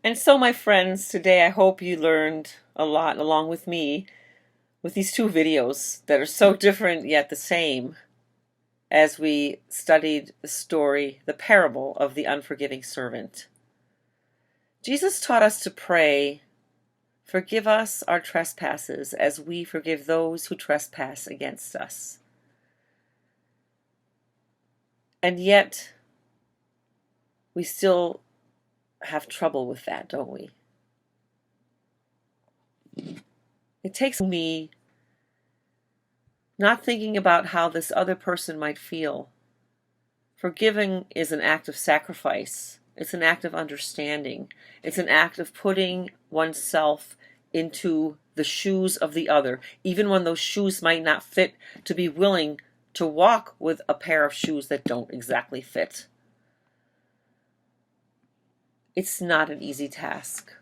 And so, my friends, today I hope you learned a lot along with me with these two videos that are so different yet the same as we studied the story, the parable of the unforgiving servant. Jesus taught us to pray, "Forgive us our trespasses as we forgive those who trespass against us." And yet, we still have trouble with that, don't we? It takes me not thinking about how this other person might feel. Forgiving is an act of sacrifice. It's an act of understanding. It's an act of putting oneself into the shoes of the other, even when those shoes might not fit, to be willing to walk with a pair of shoes that don't exactly fit. It's not an easy task.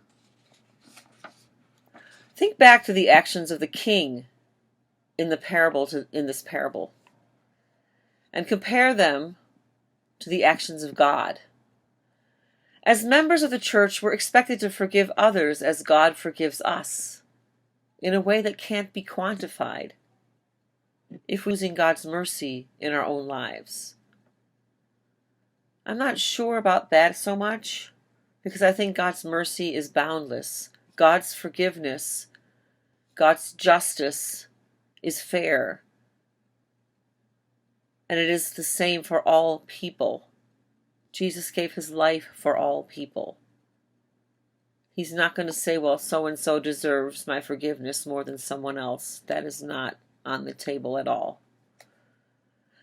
Think back to the actions of the king in this parable, and compare them to the actions of God. As members of the church, we're expected to forgive others as God forgives us, in a way that can't be quantified if we're using God's mercy in our own lives. I'm not sure about that so much, because I think God's mercy is boundless. God's forgiveness, God's justice is fair. And it is the same for all people. Jesus gave his life for all people. He's not going to say, well, so-and-so deserves my forgiveness more than someone else. That is not on the table at all.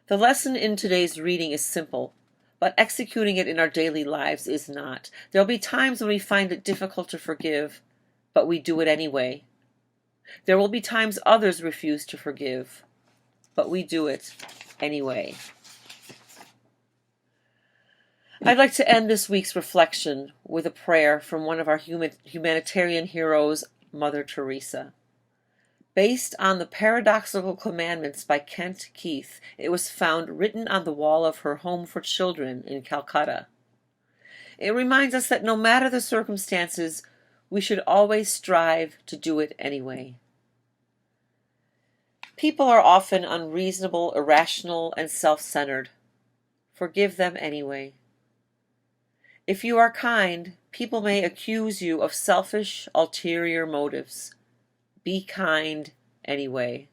The lesson in today's reading is simple, but executing it in our daily lives is not. There'll be times when we find it difficult to forgive, but we do it anyway. There will be times others refuse to forgive, but we do it anyway. I'd like to end this week's reflection with a prayer from one of our humanitarian heroes, Mother Teresa. Based on the Paradoxical Commandments by Kent Keith, it was found written on the wall of her home for children in Calcutta. It reminds us that no matter the circumstances, we should always strive to do it anyway. People are often unreasonable, irrational, and self-centered. Forgive them anyway. If you are kind, people may accuse you of selfish, ulterior motives. Be kind anyway.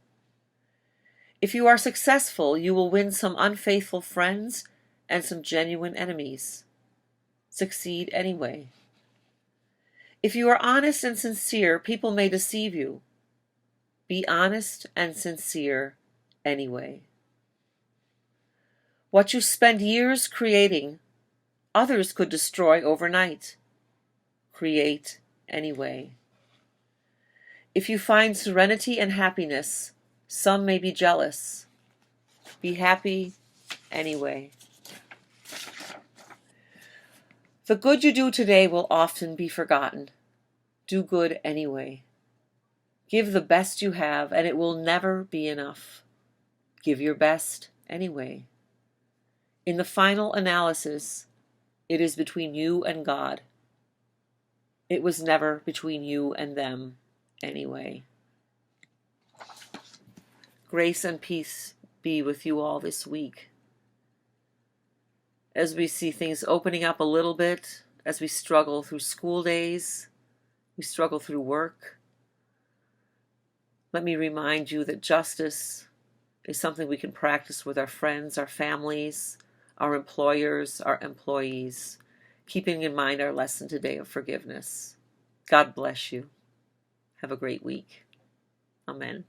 If you are successful, you will win some unfaithful friends and some genuine enemies. Succeed anyway. If you are honest and sincere, people may deceive you. Be honest and sincere anyway. What you spend years creating, others could destroy overnight. Create anyway. If you find serenity and happiness, some may be jealous. Be happy anyway. The good you do today will often be forgotten. Do good anyway. Give the best you have, and it will never be enough. Give your best anyway. In the final analysis, it is between you and God. It was never between you and them anyway. Grace and peace be with you all this week. As we see things opening up a little bit, as we struggle through school days, we struggle through work, let me remind you that justice is something we can practice with our friends, our families, our employers, our employees, keeping in mind our lesson today of forgiveness. God bless you. Have a great week. Amen.